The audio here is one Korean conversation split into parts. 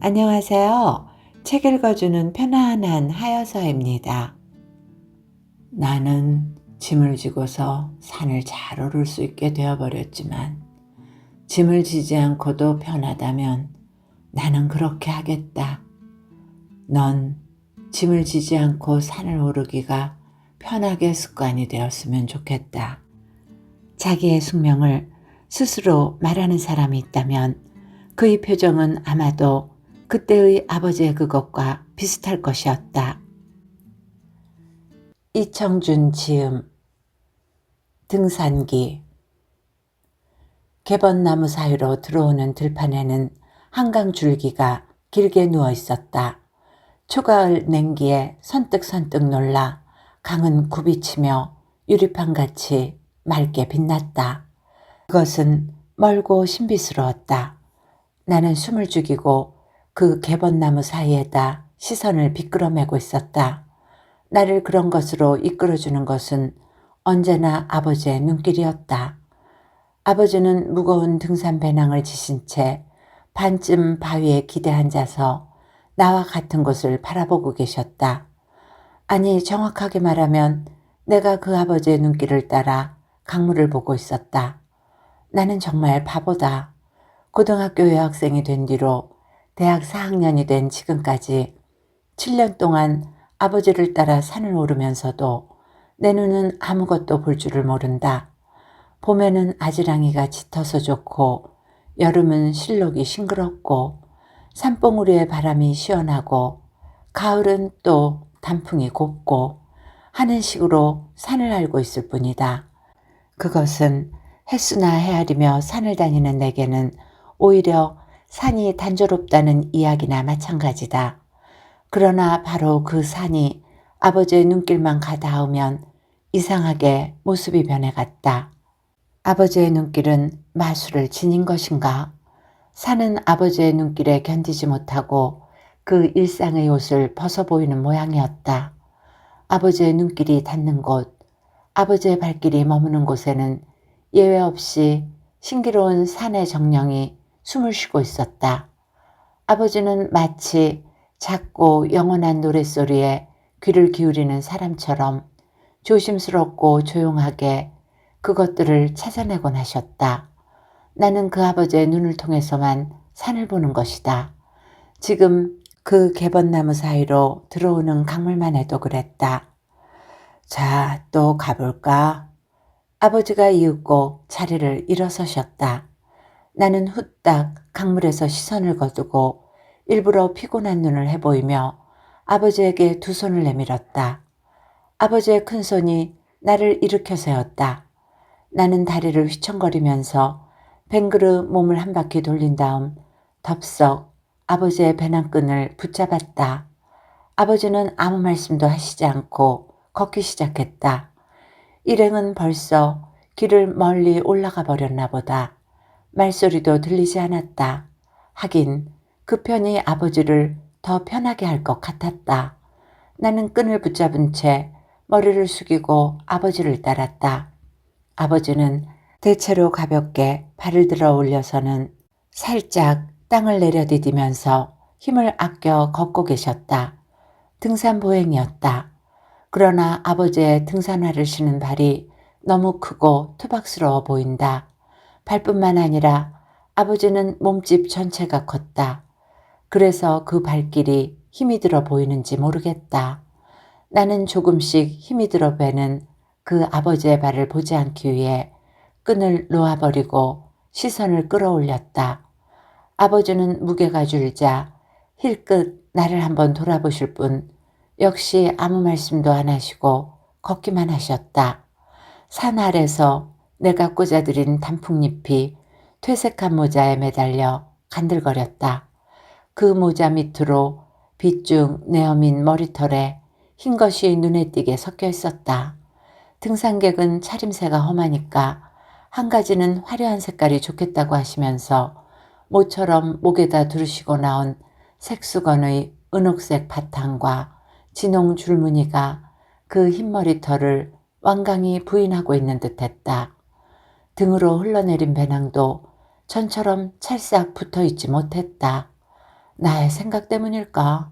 안녕하세요. 책 읽어주는 편안한 하여서입니다. 나는 짐을 지고서 산을 잘 오를 수 있게 되어버렸지만 짐을 지지 않고도 편하다면 나는 그렇게 하겠다. 넌 짐을 지지 않고 산을 오르기가 편하게 습관이 되었으면 좋겠다. 자기의 숙명을 스스로 말하는 사람이 있다면 그의 표정은 아마도 그때의 아버지의 그것과 비슷할 것이었다. 이청준 지음. 등산기. 개번나무 사이로 들어오는 들판에는 한강 줄기가 길게 누워 있었다. 초가을 냉기에 선뜩선뜩 놀라 강은 굽이치며 유리판같이 맑게 빛났다. 그것은 멀고 신비스러웠다. 나는 숨을 죽이고 그 개번나무 사이에다 시선을 비끄러매고 있었다. 나를 그런 것으로 이끌어주는 것은 언제나 아버지의 눈길이었다. 아버지는 무거운 등산 배낭을 지신 채 반쯤 바위에 기대 앉아서 나와 같은 곳을 바라보고 계셨다. 아니, 정확하게 말하면 내가 그 아버지의 눈길을 따라 강물을 보고 있었다. 나는 정말 바보다. 고등학교 여학생이 된 뒤로 대학 4학년이 된 지금까지 7년 동안 아버지를 따라 산을 오르면서도 내 눈은 아무것도 볼 줄을 모른다. 봄에는 아지랑이가 짙어서 좋고 여름은 실록이 싱그럽고 산봉우리의 바람이 시원하고 가을은 또 단풍이 곱고 하는 식으로 산을 알고 있을 뿐이다. 그것은 햇수나 헤아리며 산을 다니는 내게는 오히려 산이 단조롭다는 이야기나 마찬가지다. 그러나 바로 그 산이 아버지의 눈길만 가닿으면 이상하게 모습이 변해갔다. 아버지의 눈길은 마술을 지닌 것인가? 산은 아버지의 눈길에 견디지 못하고 그 일상의 옷을 벗어 보이는 모양이었다. 아버지의 눈길이 닿는 곳, 아버지의 발길이 머무는 곳에는 예외 없이 신기로운 산의 정령이 숨을 쉬고 있었다. 아버지는 마치 작고 영원한 노랫소리에 귀를 기울이는 사람처럼 조심스럽고 조용하게 그것들을 찾아내곤 하셨다. 나는 그 아버지의 눈을 통해서만 산을 보는 것이다. 지금 그 개번나무 사이로 들어오는 강물만 해도 그랬다. 자, 또 가볼까? 아버지가 이윽고 자리를 일어서셨다. 나는 후딱 강물에서 시선을 거두고 일부러 피곤한 눈을 해보이며 아버지에게 두 손을 내밀었다. 아버지의 큰 손이 나를 일으켜 세웠다. 나는 다리를 휘청거리면서 뱅그르 몸을 한 바퀴 돌린 다음 덥석 아버지의 배낭끈을 붙잡았다. 아버지는 아무 말씀도 하시지 않고 걷기 시작했다. 일행은 벌써 길을 멀리 올라가 버렸나 보다. 말소리도 들리지 않았다. 하긴 그 편이 아버지를 더 편하게 할 것 같았다. 나는 끈을 붙잡은 채 머리를 숙이고 아버지를 따랐다. 아버지는 대체로 가볍게 발을 들어 올려서는 살짝 땅을 내려디디면서 힘을 아껴 걷고 계셨다. 등산 보행이었다. 그러나 아버지의 등산화를 신은 발이 너무 크고 투박스러워 보인다. 발뿐만 아니라 아버지는 몸집 전체가 컸다. 그래서 그 발길이 힘이 들어 보이는지 모르겠다. 나는 조금씩 힘이 들어 배는 그 아버지의 발을 보지 않기 위해 끈을 놓아버리고 시선을 끌어올렸다. 아버지는 무게가 줄자 힐끗 나를 한번 돌아보실 뿐 역시 아무 말씀도 안 하시고 걷기만 하셨다. 산 아래서 내가 꽂아들인 단풍잎이 퇴색한 모자에 매달려 간들거렸다. 그 모자 밑으로 빗중 내어민 머리털에 흰 것이 눈에 띄게 섞여 있었다. 등산객은 차림새가 험하니까 한 가지는 화려한 색깔이 좋겠다고 하시면서 모처럼 목에다 두르시고 나온 색수건의 은옥색 바탕과 진홍 줄무늬가 그 흰머리털을 완강히 부인하고 있는 듯했다. 등으로 흘러내린 배낭도 전처럼 찰싹 붙어있지 못했다. 나의 생각 때문일까?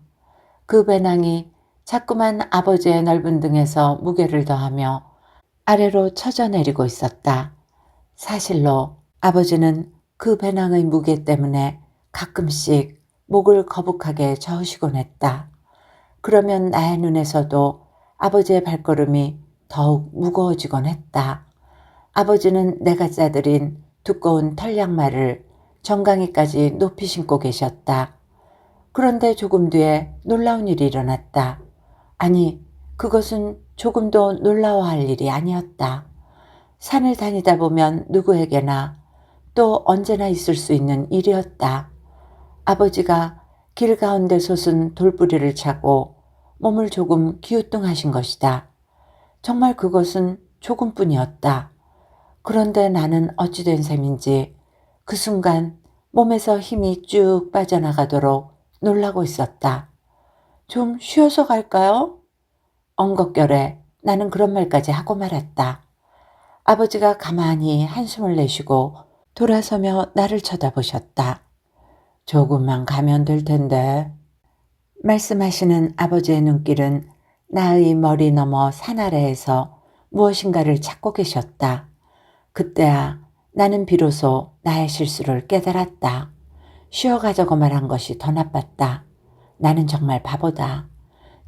그 배낭이 자꾸만 아버지의 넓은 등에서 무게를 더하며 아래로 처져 내리고 있었다. 사실로 아버지는 그 배낭의 무게 때문에 가끔씩 목을 거북하게 저으시곤 했다. 그러면 나의 눈에서도 아버지의 발걸음이 더욱 무거워지곤 했다. 아버지는 내가 싸들인 두꺼운 털 양말을 정강이까지 높이 신고 계셨다. 그런데 조금 뒤에 놀라운 일이 일어났다. 아니, 그것은 조금도 놀라워할 일이 아니었다. 산을 다니다 보면 누구에게나 또 언제나 있을 수 있는 일이었다. 아버지가 길 가운데 솟은 돌뿌리를 차고 몸을 조금 기우뚱하신 것이다. 정말 그것은 조금뿐이었다. 그런데 나는 어찌 된 셈인지 그 순간 몸에서 힘이 쭉 빠져나가도록 놀라고 있었다. 좀 쉬어서 갈까요? 엉겁결에 나는 그런 말까지 하고 말았다. 아버지가 가만히 한숨을 내쉬고 돌아서며 나를 쳐다보셨다. 조금만 가면 될 텐데. 말씀하시는 아버지의 눈길은 나의 머리 너머 산 아래에서 무엇인가를 찾고 계셨다. 그때야 나는 비로소 나의 실수를 깨달았다. 쉬어가자고 말한 것이 더 나빴다. 나는 정말 바보다.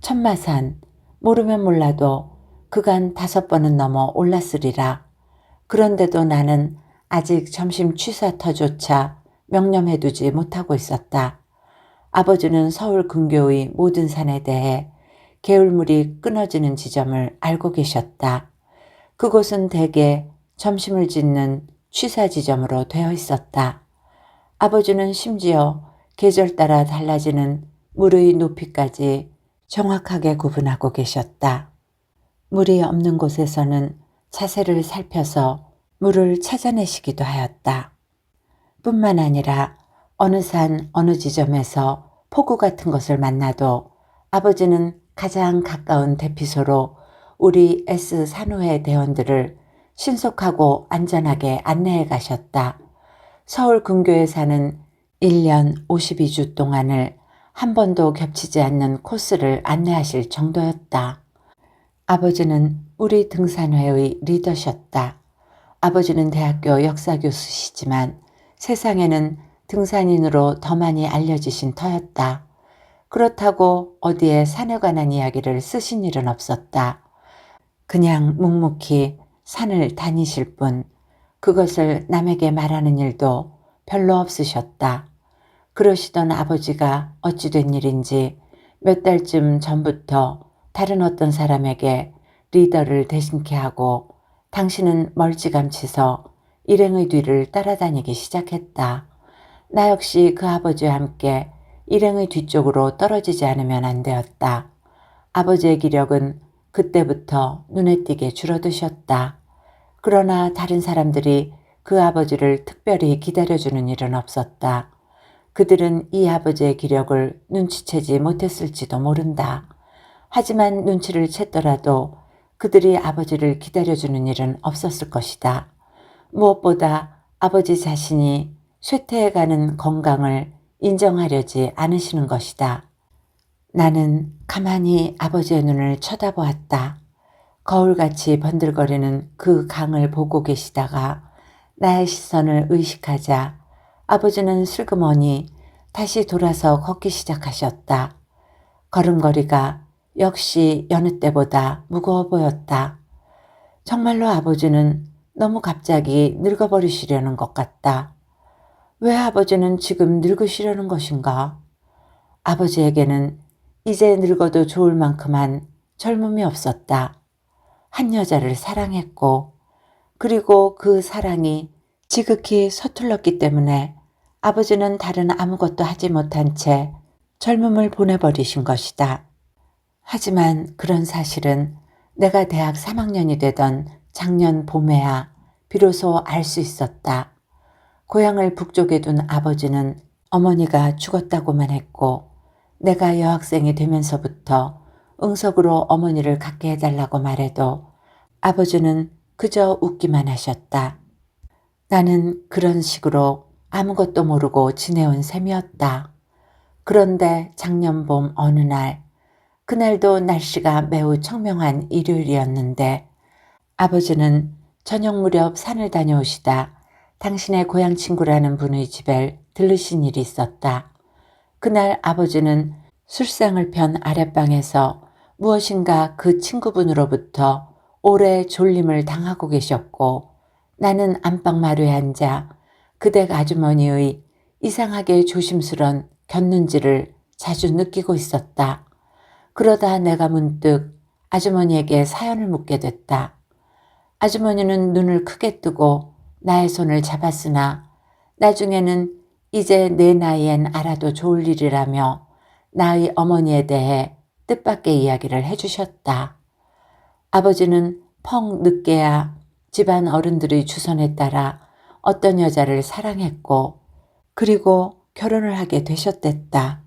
천마산, 모르면 몰라도 그간 5번은 넘어 올랐으리라. 그런데도 나는 아직 점심 취사터조차 명념해두지 못하고 있었다. 아버지는 서울 근교의 모든 산에 대해 개울물이 끊어지는 지점을 알고 계셨다. 그곳은 대개 점심을 짓는 취사 지점으로 되어 있었다. 아버지는 심지어 계절 따라 달라지는 물의 높이까지 정확하게 구분하고 계셨다. 물이 없는 곳에서는 자세를 살펴서 물을 찾아내시기도 하였다. 뿐만 아니라 어느 산 어느 지점에서 폭우 같은 것을 만나도 아버지는 가장 가까운 대피소로 우리 S산후회 대원들을 신속하고 안전하게 안내해 가셨다. 서울 근교에 사는 1년 52주 동안을 한 번도 겹치지 않는 코스를 안내하실 정도였다. 아버지는 우리 등산회의 리더셨다. 아버지는 대학교 역사 교수시지만 세상에는 등산인으로 더 많이 알려지신 터였다. 그렇다고 어디에 산에 관한 이야기를 쓰신 일은 없었다. 그냥 묵묵히 산을 다니실 뿐 그것을 남에게 말하는 일도 별로 없으셨다. 그러시던 아버지가 어찌 된 일인지 몇 달쯤 전부터 다른 어떤 사람에게 리더를 대신케 하고 당신은 멀찌감치서 일행의 뒤를 따라다니기 시작했다. 나 역시 그 아버지와 함께 일행의 뒤쪽으로 떨어지지 않으면 안 되었다. 아버지의 기력은 그때부터 눈에 띄게 줄어드셨다. 그러나 다른 사람들이 그 아버지를 특별히 기다려주는 일은 없었다. 그들은 이 아버지의 기력을 눈치채지 못했을지도 모른다. 하지만 눈치를 챘더라도 그들이 아버지를 기다려주는 일은 없었을 것이다. 무엇보다 아버지 자신이 쇠퇴해가는 건강을 인정하려지 않으시는 것이다. 나는 가만히 아버지의 눈을 쳐다보았다. 거울같이 번들거리는 그 강을 보고 계시다가 나의 시선을 의식하자 아버지는 슬그머니 다시 돌아서 걷기 시작하셨다. 걸음걸이가 역시 여느 때보다 무거워 보였다. 정말로 아버지는 너무 갑자기 늙어버리시려는 것 같다. 왜 아버지는 지금 늙으시려는 것인가? 아버지에게는 이제 늙어도 좋을 만큼한 젊음이 없었다. 한 여자를 사랑했고 그리고 그 사랑이 지극히 서툴렀기 때문에 아버지는 다른 아무것도 하지 못한 채 젊음을 보내버리신 것이다. 하지만 그런 사실은 내가 대학 3학년이 되던 작년 봄에야 비로소 알 수 있었다. 고향을 북쪽에 둔 아버지는 어머니가 죽었다고만 했고 내가 여학생이 되면서부터 응석으로 어머니를 갖게 해달라고 말해도 아버지는 그저 웃기만 하셨다. 나는 그런 식으로 아무것도 모르고 지내온 셈이었다. 그런데 작년 봄 어느 날, 그날도 날씨가 매우 청명한 일요일이었는데 아버지는 저녁 무렵 산을 다녀오시다 당신의 고향 친구라는 분의 집에 들르신 일이 있었다. 그날 아버지는 술상을 편 아랫방에서 무엇인가 그 친구분으로부터 오래 졸림을 당하고 계셨고 나는 안방 마루에 앉아 그댁 아주머니의 이상하게 조심스런 곁눈질을 자주 느끼고 있었다. 그러다 내가 문득 아주머니에게 사연을 묻게 됐다. 아주머니는 눈을 크게 뜨고 나의 손을 잡았으나 나중에는 이제 내 나이엔 알아도 좋을 일이라며 나의 어머니에 대해 뜻밖의 이야기를 해주셨다. 아버지는 펑 늦게야 집안 어른들의 주선에 따라 어떤 여자를 사랑했고 그리고 결혼을 하게 되셨댔다.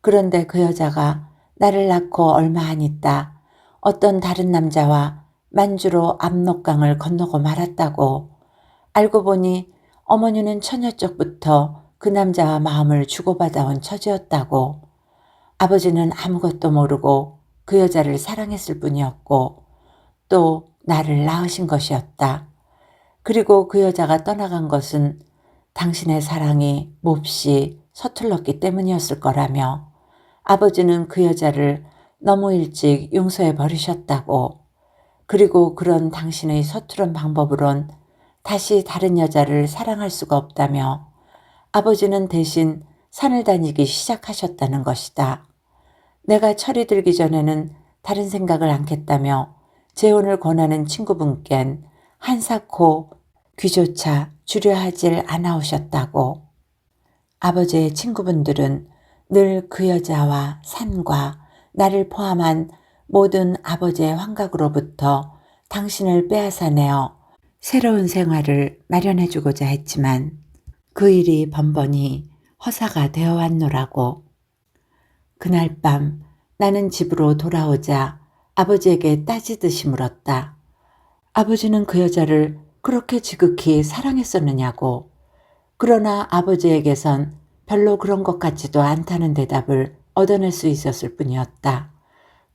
그런데 그 여자가 나를 낳고 얼마 안 있다 어떤 다른 남자와 만주로 압록강을 건너고 말았다고. 알고 보니 어머니는 처녀 쪽부터 그 남자와 마음을 주고받아온 처지였다고. 아버지는 아무것도 모르고 그 여자를 사랑했을 뿐이었고 또 나를 낳으신 것이었다. 그리고 그 여자가 떠나간 것은 당신의 사랑이 몹시 서툴렀기 때문이었을 거라며 아버지는 그 여자를 너무 일찍 용서해 버리셨다고. 그리고 그런 당신의 서투른 방법으론 다시 다른 여자를 사랑할 수가 없다며 아버지는 대신 산을 다니기 시작하셨다는 것이다. 내가 철이 들기 전에는 다른 생각을 않겠다며 재혼을 권하는 친구분껜 한사코 귀조차 주려 하질 않아오셨다고. 아버지의 친구분들은 늘 그 여자와 산과 나를 포함한 모든 아버지의 환각으로부터 당신을 빼앗아내어 새로운 생활을 마련해주고자 했지만 그 일이 번번이 허사가 되어 왔노라고. 그날 밤 나는 집으로 돌아오자 아버지에게 따지듯이 물었다. 아버지는 그 여자를 그렇게 지극히 사랑했었느냐고. 그러나 아버지에게선 별로 그런 것 같지도 않다는 대답을 얻어낼 수 있었을 뿐이었다.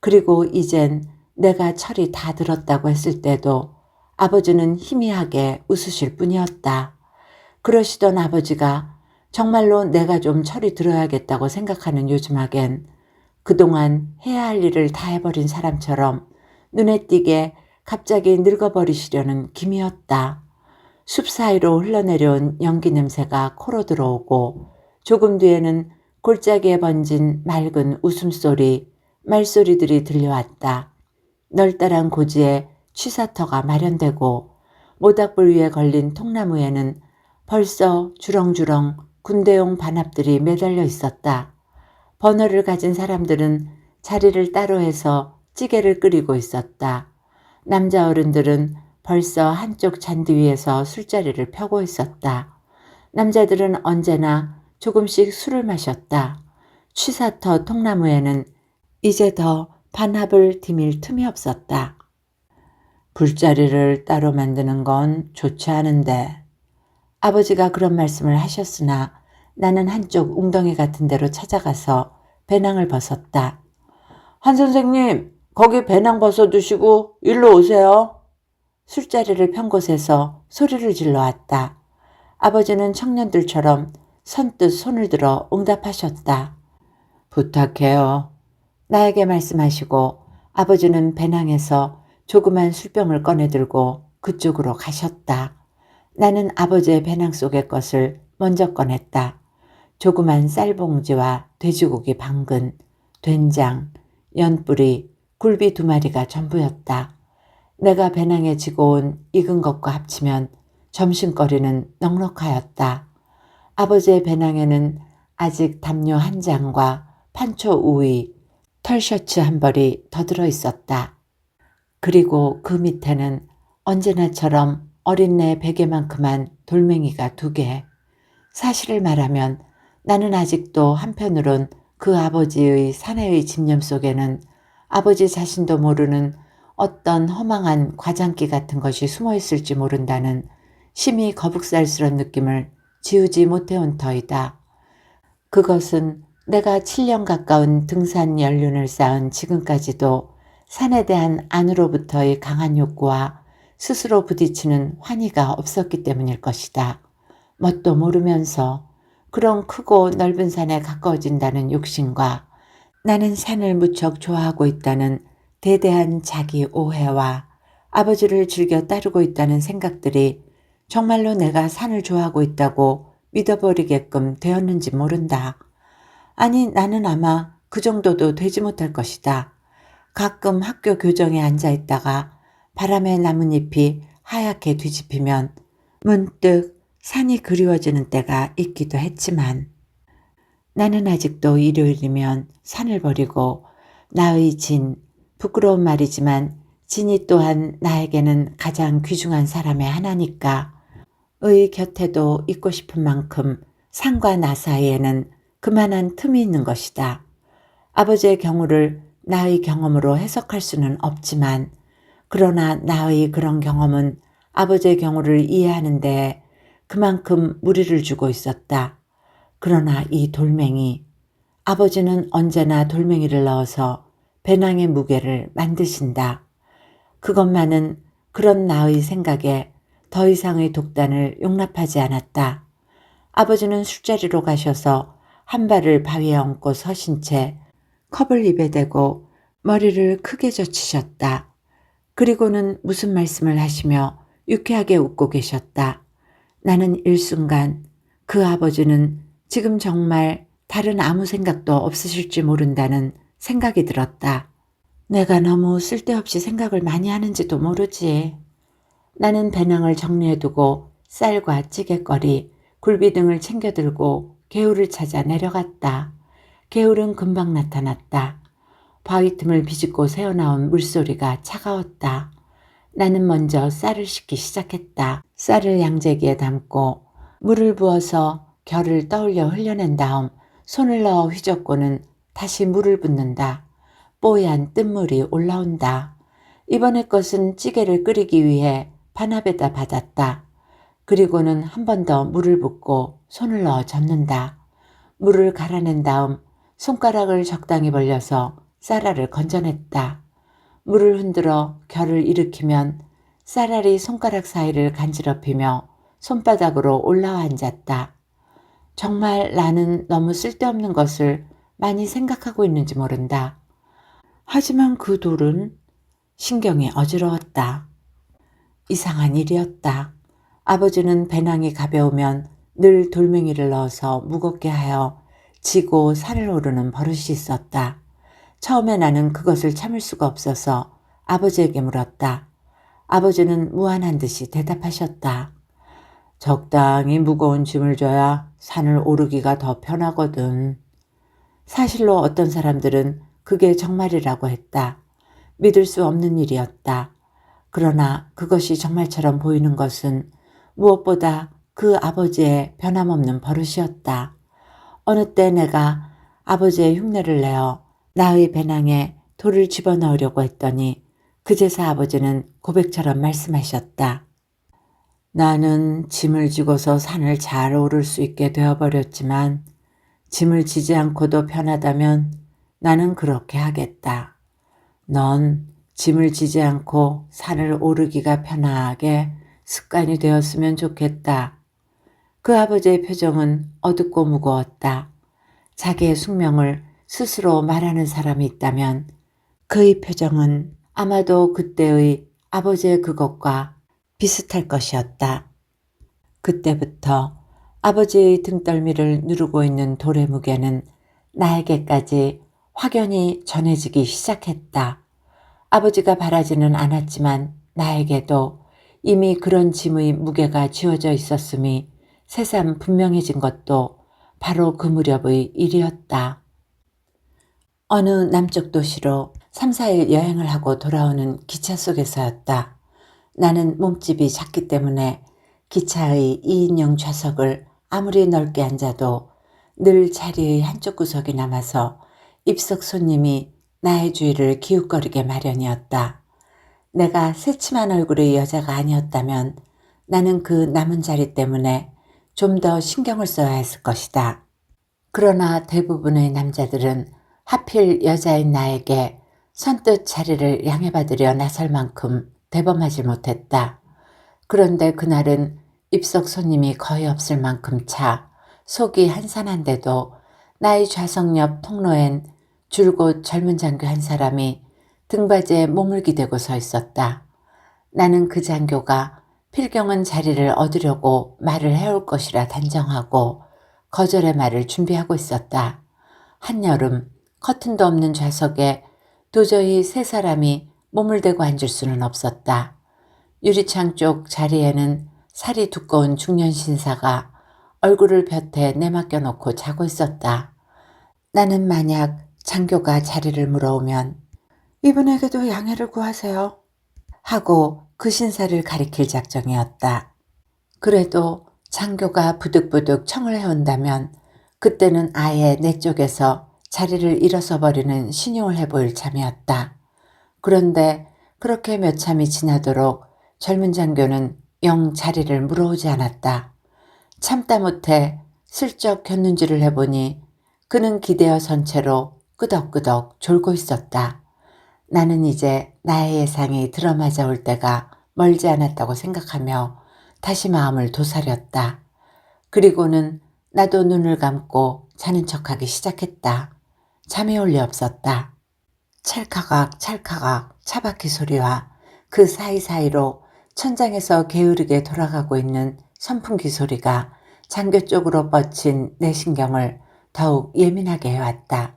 그리고 이젠 내가 철이 다 들었다고 했을 때도 아버지는 희미하게 웃으실 뿐이었다. 그러시던 아버지가 정말로 내가 좀 철이 들어야겠다고 생각하는 요즘하겐 그동안 해야 할 일을 다 해버린 사람처럼 눈에 띄게 갑자기 늙어버리시려는 김이었다. 숲 사이로 흘러내려온 연기 냄새가 코로 들어오고 조금 뒤에는 골짜기에 번진 맑은 웃음소리, 말소리들이 들려왔다. 널따란 고지에 취사터가 마련되고 모닥불 위에 걸린 통나무에는 벌써 주렁주렁 군대용 반합들이 매달려 있었다. 버너를 가진 사람들은 자리를 따로 해서 찌개를 끓이고 있었다. 남자 어른들은 벌써 한쪽 잔디 위에서 술자리를 펴고 있었다. 남자들은 언제나 조금씩 술을 마셨다. 취사터 통나무에는 이제 더 반합을 디밀 틈이 없었다. 불자리를 따로 만드는 건 좋지 않은데. 아버지가 그런 말씀을 하셨으나 나는 한쪽 웅덩이 같은 데로 찾아가서 배낭을 벗었다. 한 선생님, 거기 배낭 벗어두시고 일로 오세요. 술자리를 편 곳에서 소리를 질러왔다. 아버지는 청년들처럼 선뜻 손을 들어 응답하셨다. 부탁해요. 나에게 말씀하시고 아버지는 배낭에서 조그만 술병을 꺼내들고 그쪽으로 가셨다. 나는 아버지의 배낭 속의 것을 먼저 꺼냈다. 조그만 쌀봉지와 돼지고기 방근, 된장, 연뿌리, 굴비 2마리가 전부였다. 내가 배낭에 지고 온 익은 것과 합치면 점심거리는 넉넉하였다. 아버지의 배낭에는 아직 담요 1장과 판초 우의, 털셔츠 1벌이 더 들어 있었다. 그리고 그 밑에는 언제나처럼 어린내 베개만큼한 돌멩이가 2개. 사실을 말하면 나는 아직도 한편으론 그 아버지의 사내의 집념 속에는 아버지 자신도 모르는 어떤 허망한 과장기 같은 것이 숨어 있을지 모른다는 심히 거북살스런 느낌을 지우지 못해온 터이다. 그것은 내가 7년 가까운 등산 연륜을 쌓은 지금까지도 산에 대한 안으로부터의 강한 욕구와 스스로 부딪히는 환희가 없었기 때문일 것이다. 뭣도 모르면서 그런 크고 넓은 산에 가까워진다는 욕심과 나는 산을 무척 좋아하고 있다는 대대한 자기 오해와 아버지를 즐겨 따르고 있다는 생각들이 정말로 내가 산을 좋아하고 있다고 믿어버리게끔 되었는지 모른다. 아니, 나는 아마 그 정도도 되지 못할 것이다. 가끔 학교 교정에 앉아 있다가 바람에 나뭇잎이 하얗게 뒤집히면 문득 산이 그리워지는 때가 있기도 했지만 나는 아직도 일요일이면 산을 버리고 나의 진, 부끄러운 말이지만 진이 또한 나에게는 가장 귀중한 사람의 하나니까 의 곁에도 있고 싶은 만큼 산과 나 사이에는 그만한 틈이 있는 것이다. 아버지의 경우를 나의 경험으로 해석할 수는 없지만 그러나 나의 그런 경험은 아버지의 경우를 이해하는 데 그만큼 무리를 주고 있었다. 그러나 이 돌멩이, 아버지는 언제나 돌멩이를 넣어서 배낭의 무게를 만드신다. 그것만은 그런 나의 생각에 더 이상의 독단을 용납하지 않았다. 아버지는 술자리로 가셔서 한 발을 바위에 얹고 서신 채 컵을 입에 대고 머리를 크게 젖히셨다. 그리고는 무슨 말씀을 하시며 유쾌하게 웃고 계셨다. 나는 일순간 그 아버지는 지금 정말 다른 아무 생각도 없으실지 모른다는 생각이 들었다. 내가 너무 쓸데없이 생각을 많이 하는지도 모르지. 나는 배낭을 정리해두고 쌀과 찌개거리, 굴비 등을 챙겨들고 개울을 찾아 내려갔다. 개울은 금방 나타났다. 바위 틈을 비집고 새어나온 물소리가 차가웠다. 나는 먼저 쌀을 씻기 시작했다. 쌀을 양재기에 담고 물을 부어서 결을 떠올려 흘려낸 다음 손을 넣어 휘젓고는 다시 물을 붓는다. 뽀얀 뜬물이 올라온다. 이번에 것은 찌개를 끓이기 위해 반합에다 받았다. 그리고는 한 번 더 물을 붓고 손을 넣어 젓는다. 물을 갈아낸 다음 손가락을 적당히 벌려서 쌀알을 건져냈다. 물을 흔들어 결을 일으키면 쌀알이 손가락 사이를 간지럽히며 손바닥으로 올라와 앉았다. 정말 나는 너무 쓸데없는 것을 많이 생각하고 있는지 모른다. 하지만 그 돌은 신경이 어지러웠다. 이상한 일이었다. 아버지는 배낭이 가벼우면 늘 돌멩이를 넣어서 무겁게 하여 지고 산을 오르는 버릇이 있었다. 처음에 나는 그것을 참을 수가 없어서 아버지에게 물었다. 아버지는 무안한 듯이 대답하셨다. 적당히 무거운 짐을 져야 산을 오르기가 더 편하거든. 사실로 어떤 사람들은 그게 정말이라고 했다. 믿을 수 없는 일이었다. 그러나 그것이 정말처럼 보이는 것은 무엇보다 그 아버지의 변함없는 버릇이었다. 어느 때 내가 아버지의 흉내를 내어 나의 배낭에 돌을 집어넣으려고 했더니 그제서 아버지는 고백처럼 말씀하셨다. 나는 짐을 지고서 산을 잘 오를 수 있게 되어버렸지만 짐을 지지 않고도 편하다면 나는 그렇게 하겠다. 넌 짐을 지지 않고 산을 오르기가 편하게 습관이 되었으면 좋겠다. 그 아버지의 표정은 어둡고 무거웠다. 자기의 숙명을 스스로 말하는 사람이 있다면 그의 표정은 아마도 그때의 아버지의 그것과 비슷할 것이었다. 그때부터 아버지의 등떨미를 누르고 있는 돌의 무게는 나에게까지 확연히 전해지기 시작했다. 아버지가 바라지는 않았지만 나에게도 이미 그런 짐의 무게가 지어져 있었음이 새삼 분명해진 것도 바로 그 무렵의 일이었다. 어느 남쪽 도시로 3, 4일 여행을 하고 돌아오는 기차 속에서였다. 나는 몸집이 작기 때문에 기차의 2인용 좌석을 아무리 넓게 앉아도 늘 자리의 한쪽 구석이 남아서 입석 손님이 나의 주위를 기웃거리게 마련이었다. 내가 새침한 얼굴의 여자가 아니었다면 나는 그 남은 자리 때문에 좀 더 신경을 써야 했을 것이다. 그러나 대부분의 남자들은 하필 여자인 나에게 선뜻 자리를 양해받으려 나설 만큼 대범하지 못했다. 그런데 그날은 입석 손님이 거의 없을 만큼 차, 속이 한산한데도 나의 좌석 옆 통로엔 줄곧 젊은 장교 한 사람이 등받이에 몸을 기대고 서 있었다. 나는 그 장교가 필경은 자리를 얻으려고 말을 해올 것이라 단정하고 거절의 말을 준비하고 있었다. 한여름 커튼도 없는 좌석에 도저히 세 사람이 몸을 대고 앉을 수는 없었다. 유리창 쪽 자리에는 살이 두꺼운 중년 신사가 얼굴을 볕에 내맡겨 놓고 자고 있었다. 나는 만약 장교가 자리를 물어오면 이분에게도 양해를 구하세요 하고 그 신사를 가리킬 작정이었다. 그래도 장교가 부득부득 청을 해온다면 그때는 아예 내 쪽에서 자리를 일어서 버리는 신용을 해보일 참이었다. 그런데 그렇게 몇 참이 지나도록 젊은 장교는 영 자리를 물어오지 않았다. 참다 못해 슬쩍 곁눈질을 해보니 그는 기대어 선 채로 끄덕끄덕 졸고 있었다. 나는 이제 나의 예상이 들어맞아 올 때가 멀지 않았다고 생각하며 다시 마음을 도사렸다. 그리고는 나도 눈을 감고 자는 척하기 시작했다. 잠이 올 리 없었다. 찰칵악 찰칵악 차바퀴 소리와 그 사이사이로 천장에서 게으르게 돌아가고 있는 선풍기 소리가 장교 쪽으로 뻗친 내 신경을 더욱 예민하게 해왔다.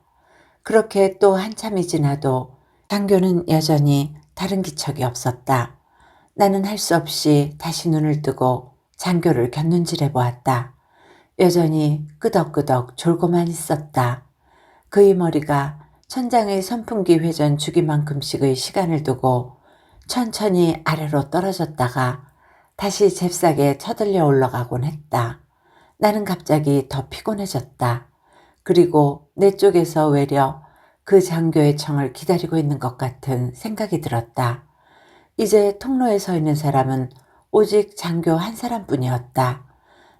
그렇게 또 한참이 지나도 장교는 여전히 다른 기척이 없었다. 나는 할 수 없이 다시 눈을 뜨고 장교를 곁눈질해 보았다. 여전히 끄덕끄덕 졸고만 있었다. 그의 머리가 천장의 선풍기 회전 주기만큼씩의 시간을 두고 천천히 아래로 떨어졌다가 다시 잽싸게 쳐들려 올라가곤 했다. 나는 갑자기 더 피곤해졌다. 그리고 내 쪽에서 외려 그 장교의 청을 기다리고 있는 것 같은 생각이 들었다. 이제 통로에 서 있는 사람은 오직 장교 한 사람뿐이었다.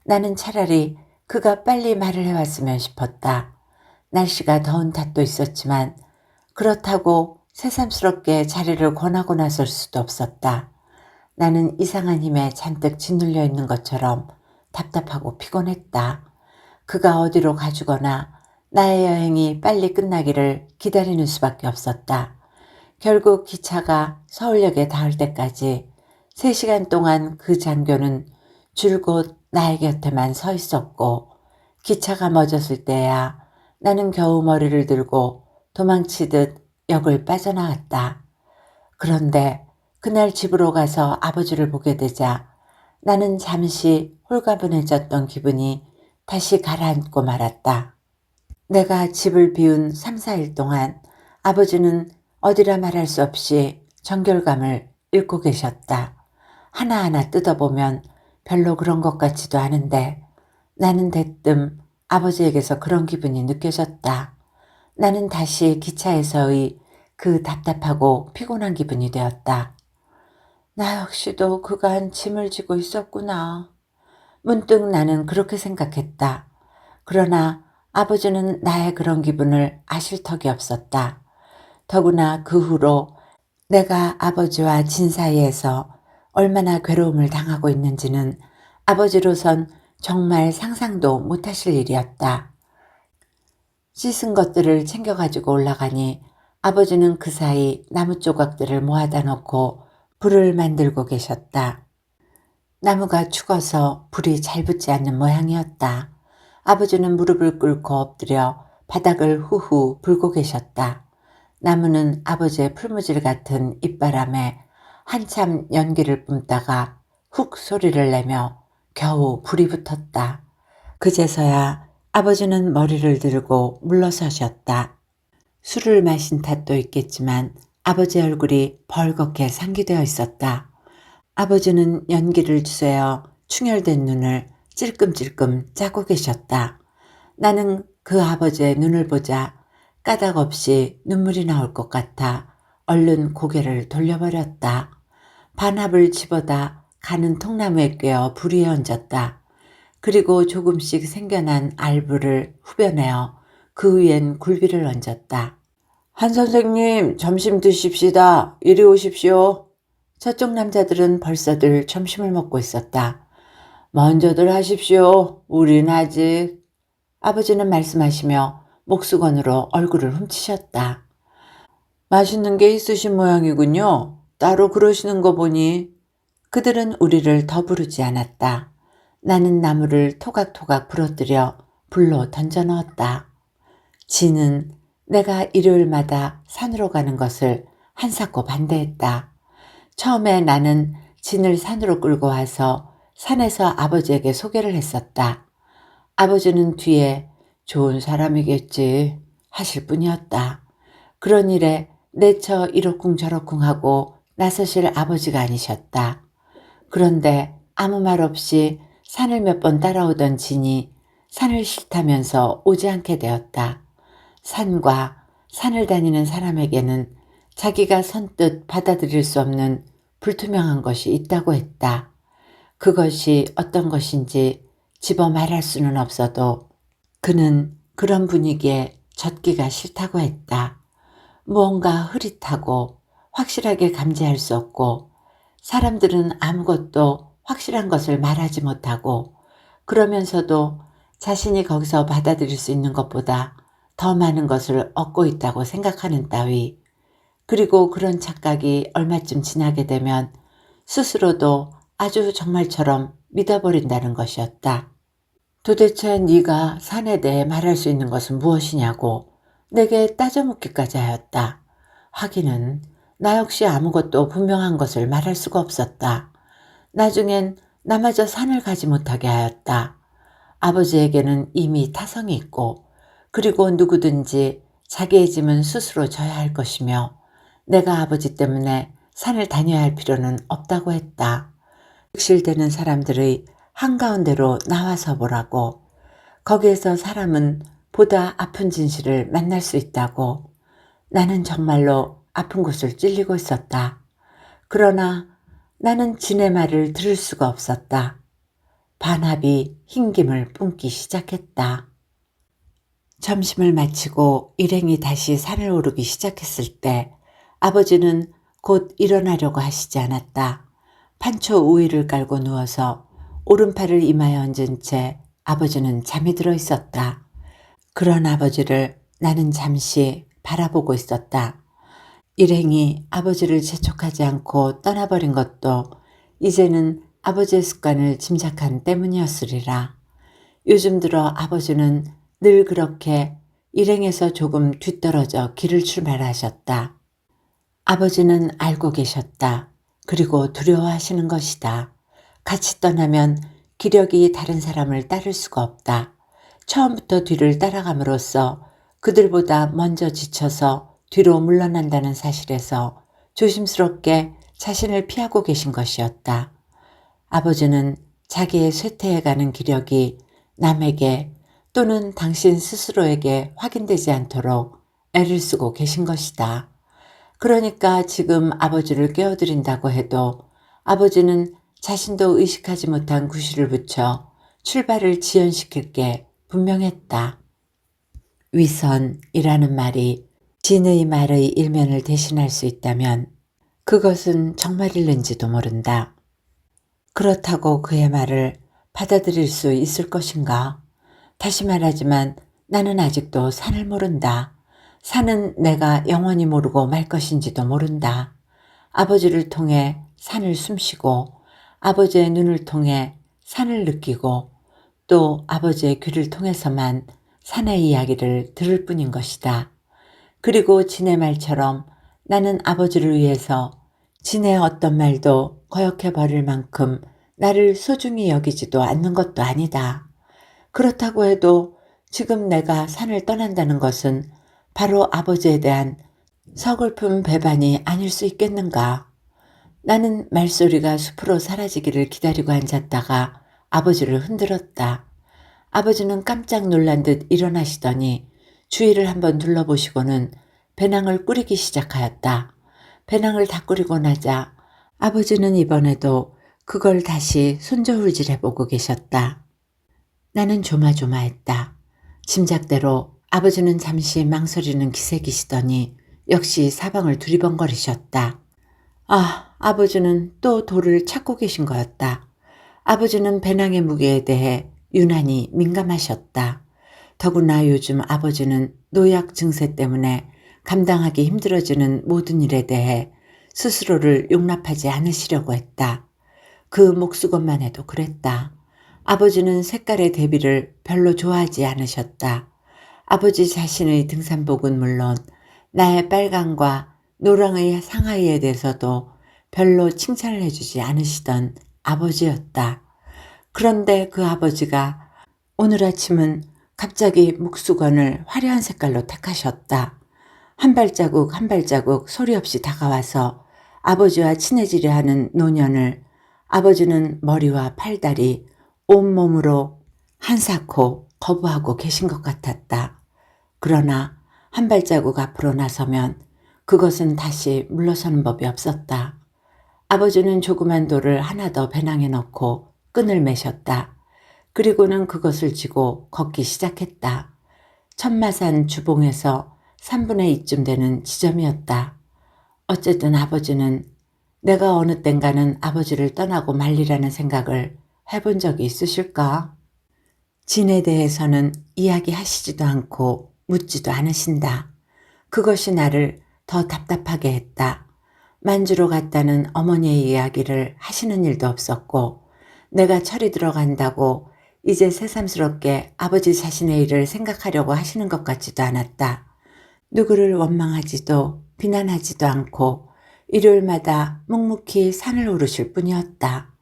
나는 차라리 그가 빨리 말을 해왔으면 싶었다. 날씨가 더운 탓도 있었지만 그렇다고 새삼스럽게 자리를 권하고 나설 수도 없었다. 나는 이상한 힘에 잔뜩 짓눌려 있는 것처럼 답답하고 피곤했다. 그가 어디로 가주거나 나의 여행이 빨리 끝나기를 기다리는 수밖에 없었다. 결국 기차가 서울역에 닿을 때까지 3시간 동안 그 장교는 줄곧 나의 곁에만 서 있었고 기차가 멎었을 때야 나는 겨우 머리를 들고 도망치듯 역을 빠져나왔다. 그런데 그날 집으로 가서 아버지를 보게 되자 나는 잠시 홀가분해졌던 기분이 다시 가라앉고 말았다. 내가 집을 비운 3, 4일 동안 아버지는 어디라 말할 수 없이 정결감을 잃고 계셨다. 하나하나 뜯어보면 별로 그런 것 같지도 않은데 나는 대뜸 아버지에게서 그런 기분이 느껴졌다. 나는 다시 기차에서의 그 답답하고 피곤한 기분이 되었다. 나 역시도 그간 짐을 지고 있었구나. 문득 나는 그렇게 생각했다. 그러나 아버지는 나의 그런 기분을 아실 턱이 없었다. 더구나 그 후로 내가 아버지와 진 사이에서 얼마나 괴로움을 당하고 있는지는 아버지로선 정말 상상도 못하실 일이었다. 씻은 것들을 챙겨가지고 올라가니 아버지는 그 사이 나무 조각들을 모아다 놓고 불을 만들고 계셨다. 나무가 죽어서 불이 잘 붙지 않는 모양이었다. 아버지는 무릎을 꿇고 엎드려 바닥을 후후 불고 계셨다. 나무는 아버지의 풀무질 같은 입바람에 한참 연기를 뿜다가 훅 소리를 내며 겨우 불이 붙었다. 그제서야 아버지는 머리를 들고 물러서셨다. 술을 마신 탓도 있겠지만 아버지 얼굴이 벌겋게 상기되어 있었다. 아버지는 연기를 주세어 충혈된 눈을 찔끔찔끔 짜고 계셨다. 나는 그 아버지의 눈을 보자 까닭 없이 눈물이 나올 것 같아 얼른 고개를 돌려버렸다. 반합을 집어다 가는 통나무에 꿰어 불 위에 얹었다. 그리고 조금씩 생겨난 알부를 후벼내어 그 위엔 굴비를 얹었다. 한 선생님, 점심 드십시다. 이리 오십시오. 저쪽 남자들은 벌써들 점심을 먹고 있었다. 먼저들 하십시오. 우린 아직. 아버지는 말씀하시며 목수건으로 얼굴을 훔치셨다. 맛있는 게 있으신 모양이군요. 따로 그러시는 거 보니. 그들은 우리를 더 부르지 않았다. 나는 나무를 토각토각 부러뜨려 불로 던져 넣었다. 진은 내가 일요일마다 산으로 가는 것을 한사코 반대했다. 처음에 나는 진을 산으로 끌고 와서 산에서 아버지에게 소개를 했었다. 아버지는 뒤에 좋은 사람이겠지 하실 뿐이었다. 그런 일에 내처 이러쿵저러쿵 하고 나서실 아버지가 아니셨다. 그런데 아무 말 없이 산을 몇 번 따라오던 진이 산을 싫다면서 오지 않게 되었다. 산과 산을 다니는 사람에게는 자기가 선뜻 받아들일 수 없는 불투명한 것이 있다고 했다. 그것이 어떤 것인지 집어 말할 수는 없어도 그는 그런 분위기에 젖기가 싫다고 했다. 무언가 흐릿하고 확실하게 감지할 수 없고 사람들은 아무것도 확실한 것을 말하지 못하고 그러면서도 자신이 거기서 받아들일 수 있는 것보다 더 많은 것을 얻고 있다고 생각하는 따위. 그리고 그런 착각이 얼마쯤 지나게 되면 스스로도 아주 정말처럼 믿어버린다는 것이었다. 도대체 네가 산에 대해 말할 수 있는 것은 무엇이냐고 내게 따져 묻기까지 하였다. 하기는 나 역시 아무것도 분명한 것을 말할 수가 없었다. 나중엔 나마저 산을 가지 못하게 하였다. 아버지에게는 이미 타성이 있고 그리고 누구든지 자기의 짐은 스스로 져야 할 것이며 내가 아버지 때문에 산을 다녀야 할 필요는 없다고 했다. 득실되는 사람들의 한가운데로 나와서 보라고. 거기에서 사람은 보다 아픈 진실을 만날 수 있다고. 나는 정말로 아픈 곳을 찔리고 있었다. 그러나 나는 진의 말을 들을 수가 없었다. 반합이 흰김을 뿜기 시작했다. 점심을 마치고 일행이 다시 산을 오르기 시작했을 때 아버지는 곧 일어나려고 하시지 않았다. 판초 우위를 깔고 누워서 오른팔을 이마에 얹은 채 아버지는 잠이 들어 있었다. 그런 아버지를 나는 잠시 바라보고 있었다. 일행이 아버지를 재촉하지 않고 떠나버린 것도 이제는 아버지의 습관을 짐작한 때문이었으리라. 요즘 들어 아버지는 늘 그렇게 일행에서 조금 뒤떨어져 길을 출발하셨다. 아버지는 알고 계셨다. 그리고 두려워하시는 것이다. 같이 떠나면 기력이 다른 사람을 따를 수가 없다. 처음부터 뒤를 따라감으로써 그들보다 먼저 지쳐서 뒤로 물러난다는 사실에서 조심스럽게 자신을 피하고 계신 것이었다. 아버지는 자기의 쇠퇴해가는 기력이 남에게 또는 당신 스스로에게 확인되지 않도록 애를 쓰고 계신 것이다. 그러니까 지금 아버지를 깨워드린다고 해도 아버지는 자신도 의식하지 못한 구실을 붙여 출발을 지연시킬 게 분명했다. 위선이라는 말이 진의 말의 일면을 대신할 수 있다면 그것은 정말일는지도 모른다. 그렇다고 그의 말을 받아들일 수 있을 것인가? 다시 말하지만 나는 아직도 산을 모른다. 산은 내가 영원히 모르고 말 것인지도 모른다. 아버지를 통해 산을 숨쉬고 아버지의 눈을 통해 산을 느끼고 또 아버지의 귀를 통해서만 산의 이야기를 들을 뿐인 것이다. 그리고 진의 말처럼 나는 아버지를 위해서 진의 어떤 말도 거역해 버릴 만큼 나를 소중히 여기지도 않는 것도 아니다. 그렇다고 해도 지금 내가 산을 떠난다는 것은 바로 아버지에 대한 서글픈 배반이 아닐 수 있겠는가. 나는 말소리가 숲으로 사라지기를 기다리고 앉았다가 아버지를 흔들었다. 아버지는 깜짝 놀란 듯 일어나시더니 주위를 한번 둘러보시고는 배낭을 꾸리기 시작하였다. 배낭을 다 꾸리고 나자 아버지는 이번에도 그걸 다시 손저울질해보고 계셨다. 나는 조마조마했다. 짐작대로 아버지는 잠시 망설이는 기색이시더니 역시 사방을 두리번거리셨다. 아, 아버지는 또 돌을 찾고 계신 거였다. 아버지는 배낭의 무게에 대해 유난히 민감하셨다. 더구나 요즘 아버지는 노약 증세 때문에 감당하기 힘들어지는 모든 일에 대해 스스로를 용납하지 않으시려고 했다. 그 목수건만 해도 그랬다. 아버지는 색깔의 대비를 별로 좋아하지 않으셨다. 아버지 자신의 등산복은 물론 나의 빨강과 노랑의 상하이에 대해서도 별로 칭찬을 해주지 않으시던 아버지였다. 그런데 그 아버지가 오늘 아침은 갑자기 목수건을 화려한 색깔로 택하셨다. 한 발자국 한 발자국 소리 없이 다가와서 아버지와 친해지려 하는 노년을 아버지는 머리와 팔다리, 온몸으로 한사코 거부하고 계신 것 같았다. 그러나 한 발자국 앞으로 나서면 그것은 다시 물러서는 법이 없었다. 아버지는 조그만 돌을 하나 더 배낭에 넣고 끈을 매셨다. 그리고는 그것을 쥐고 걷기 시작했다. 천마산 주봉에서 3분의 2쯤 되는 지점이었다. 어쨌든 아버지는 내가 어느 땐가는 아버지를 떠나고 말리라는 생각을 해본 적이 있으실까? 진에 대해서는 이야기하시지도 않고 묻지도 않으신다. 그것이 나를 더 답답하게 했다. 만주로 갔다는 어머니의 이야기를 하시는 일도 없었고 내가 철이 들어간다고 이제 새삼스럽게 아버지 자신의 일을 생각하려고 하시는 것 같지도 않았다. 누구를 원망하지도 비난하지도 않고 일요일마다 묵묵히 산을 오르실 뿐이었다.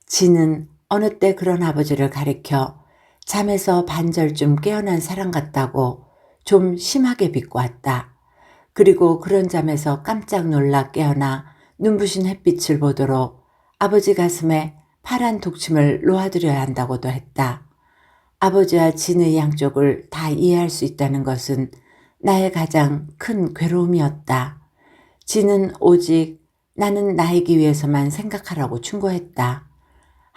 지는 어느 때 그런 아버지를 가리켜 잠에서 반절쯤 깨어난 사람 같다고 좀 심하게 비꼬았다. 그리고 그런 잠에서 깜짝 놀라 깨어나 눈부신 햇빛을 보도록 아버지 가슴에 파란 독침을 놓아드려야 한다고도 했다. 아버지와 진의 양쪽을 다 이해할 수 있다는 것은 나의 가장 큰 괴로움이었다. 진은 오직 나는 나이기 위해서만 생각하라고 충고했다.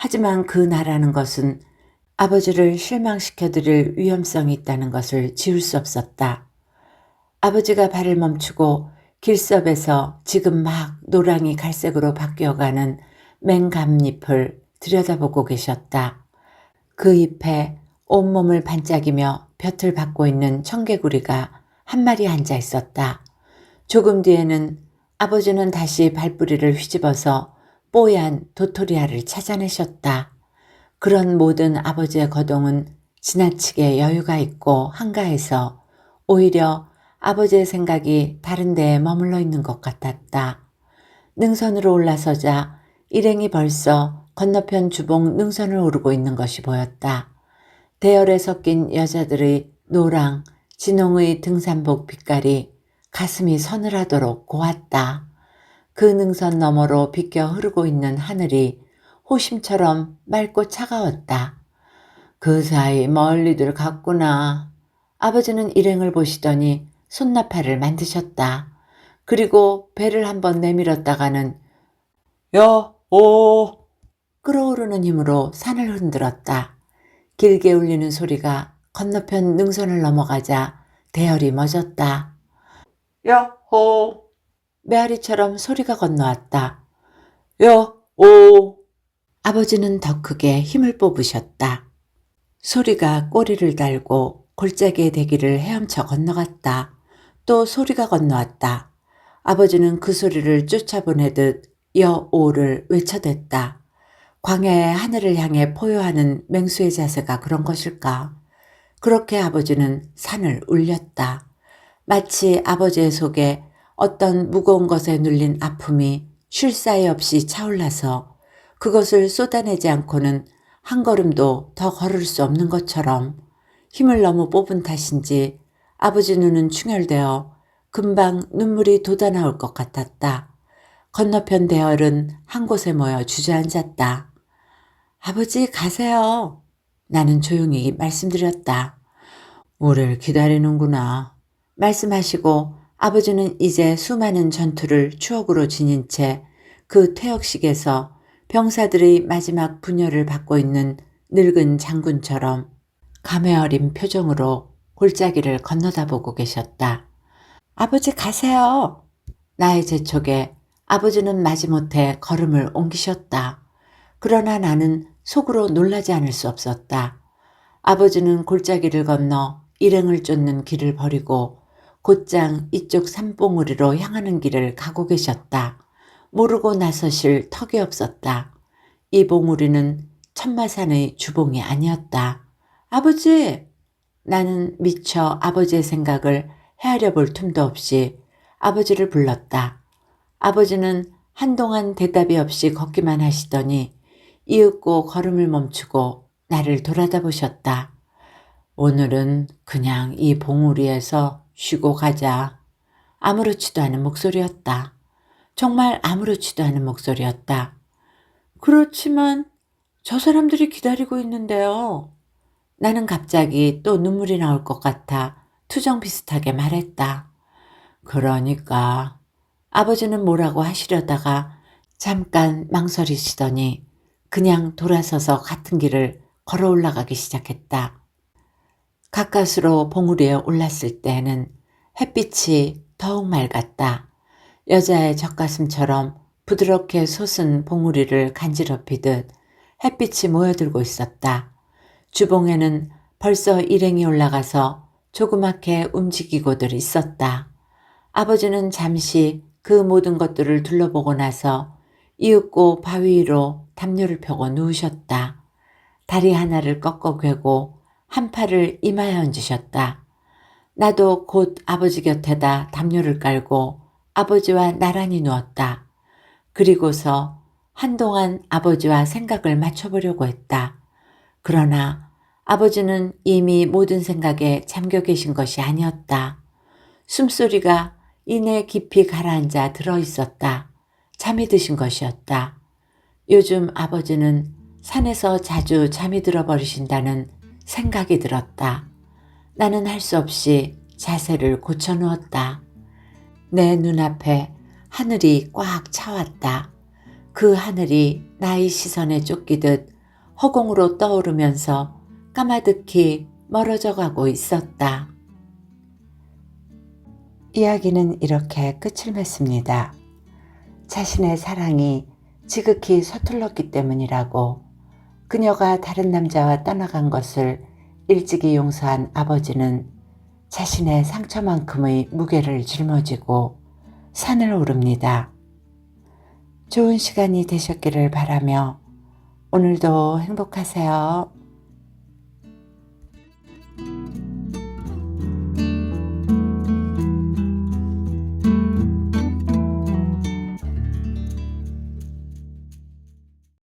하지만 그 나라는 것은 아버지를 실망시켜드릴 위험성이 있다는 것을 지울 수 없었다. 아버지가 발을 멈추고 길섭에서 지금 막 노랑이 갈색으로 바뀌어가는 맹감잎을 들여다보고 계셨다. 그 잎에 온몸을 반짝이며 볕을 받고 있는 청개구리가 한 마리 앉아 있었다. 조금 뒤에는 아버지는 다시 발뿌리를 휘집어서 뽀얀 도토리알을 찾아내셨다. 그런 모든 아버지의 거동은 지나치게 여유가 있고 한가해서 오히려 아버지의 생각이 다른 데에 머물러 있는 것 같았다. 능선으로 올라서자 일행이 벌써 건너편 주봉 능선을 오르고 있는 것이 보였다. 대열에 섞인 여자들의 노랑, 진홍의 등산복 빛깔이 가슴이 서늘하도록 고왔다. 그 능선 너머로 비껴 흐르고 있는 하늘이 호심처럼 맑고 차가웠다. 그 사이 멀리들 갔구나. 아버지는 일행을 보시더니 손나팔을 만드셨다. 그리고 배를 한번 내밀었다가는 야, 오! 끓어오르는 힘으로 산을 흔들었다. 길게 울리는 소리가 건너편 능선을 넘어가자 대열이 멎었다. 야호! 메아리처럼 소리가 건너왔다. 야, 오! 아버지는 더 크게 힘을 뽑으셨다. 소리가 꼬리를 달고 골짜기의 대기를 헤엄쳐 건너갔다. 또 소리가 건너왔다. 아버지는 그 소리를 쫓아보내듯 여오를 외쳐댔다. 광야의 하늘을 향해 포효하는 맹수의 자세가 그런 것일까? 그렇게 아버지는 산을 울렸다. 마치 아버지의 속에 어떤 무거운 것에 눌린 아픔이 쉴 사이 없이 차올라서 그것을 쏟아내지 않고는 한 걸음도 더 걸을 수 없는 것처럼 힘을 너무 뽑은 탓인지 아버지 눈은 충혈되어 금방 눈물이 돋아나올 것 같았다. 건너편 대열은 한 곳에 모여 주저앉았다. 아버지 가세요. 나는 조용히 말씀드렸다. 우리를 기다리는구나. 말씀하시고 아버지는 이제 수많은 전투를 추억으로 지닌 채 그 퇴역식에서 병사들의 마지막 분열을 받고 있는 늙은 장군처럼 감회 어린 표정으로 골짜기를 건너다 보고 계셨다. 아버지 가세요. 나의 재촉에 아버지는 마지못해 걸음을 옮기셨다. 그러나 나는 속으로 놀라지 않을 수 없었다. 아버지는 골짜기를 건너 일행을 쫓는 길을 버리고 곧장 이쪽 산봉우리로 향하는 길을 가고 계셨다. 모르고 나서실 턱이 없었다. 이 봉우리는 천마산의 주봉이 아니었다. 아버지! 나는 미처 아버지의 생각을 헤아려 볼 틈도 없이 아버지를 불렀다. 아버지는 한동안 대답이 없이 걷기만 하시더니 이윽고 걸음을 멈추고 나를 돌아다 보셨다. 오늘은 그냥 이 봉우리에서 쉬고 가자. 아무렇지도 않은 목소리였다. 정말 아무렇지도 않은 목소리였다. 그렇지만 저 사람들이 기다리고 있는데요. 나는 갑자기 또 눈물이 나올 것 같아 투정 비슷하게 말했다. 그러니까 아버지는 뭐라고 하시려다가 잠깐 망설이시더니 그냥 돌아서서 같은 길을 걸어 올라가기 시작했다. 가까스로 봉우리에 올랐을 때는 햇빛이 더욱 맑았다. 여자의 젖가슴처럼 부드럽게 솟은 봉우리를 간지럽히듯 햇빛이 모여들고 있었다. 주봉에는 벌써 일행이 올라가서 조그맣게 움직이고들 있었다. 아버지는 잠시 그 모든 것들을 둘러보고 나서 이윽고 바위 위로 담요를 펴고 누우셨다. 다리 하나를 꺾어 괴고 한 팔을 이마에 얹으셨다. 나도 곧 아버지 곁에다 담요를 깔고 아버지와 나란히 누웠다. 그리고서 한동안 아버지와 생각을 맞춰보려고 했다. 그러나 아버지는 이미 모든 생각에 잠겨 계신 것이 아니었다. 숨소리가 이내 깊이 가라앉아 들어있었다. 잠이 드신 것이었다. 요즘 아버지는 산에서 자주 잠이 들어버리신다는 생각이 들었다. 나는 할 수 없이 자세를 고쳐누웠다. 내 눈앞에 하늘이 꽉 차왔다. 그 하늘이 나의 시선에 쫓기듯 허공으로 떠오르면서 까마득히 멀어져 가고 있었다. 이야기는 이렇게 끝을 맺습니다. 자신의 사랑이 지극히 서툴렀기 때문이라고 그녀가 다른 남자와 떠나간 것을 일찍이 용서한 아버지는 자신의 상처만큼의 무게를 짊어지고 산을 오릅니다. 좋은 시간이 되셨기를 바라며 오늘도 행복하세요.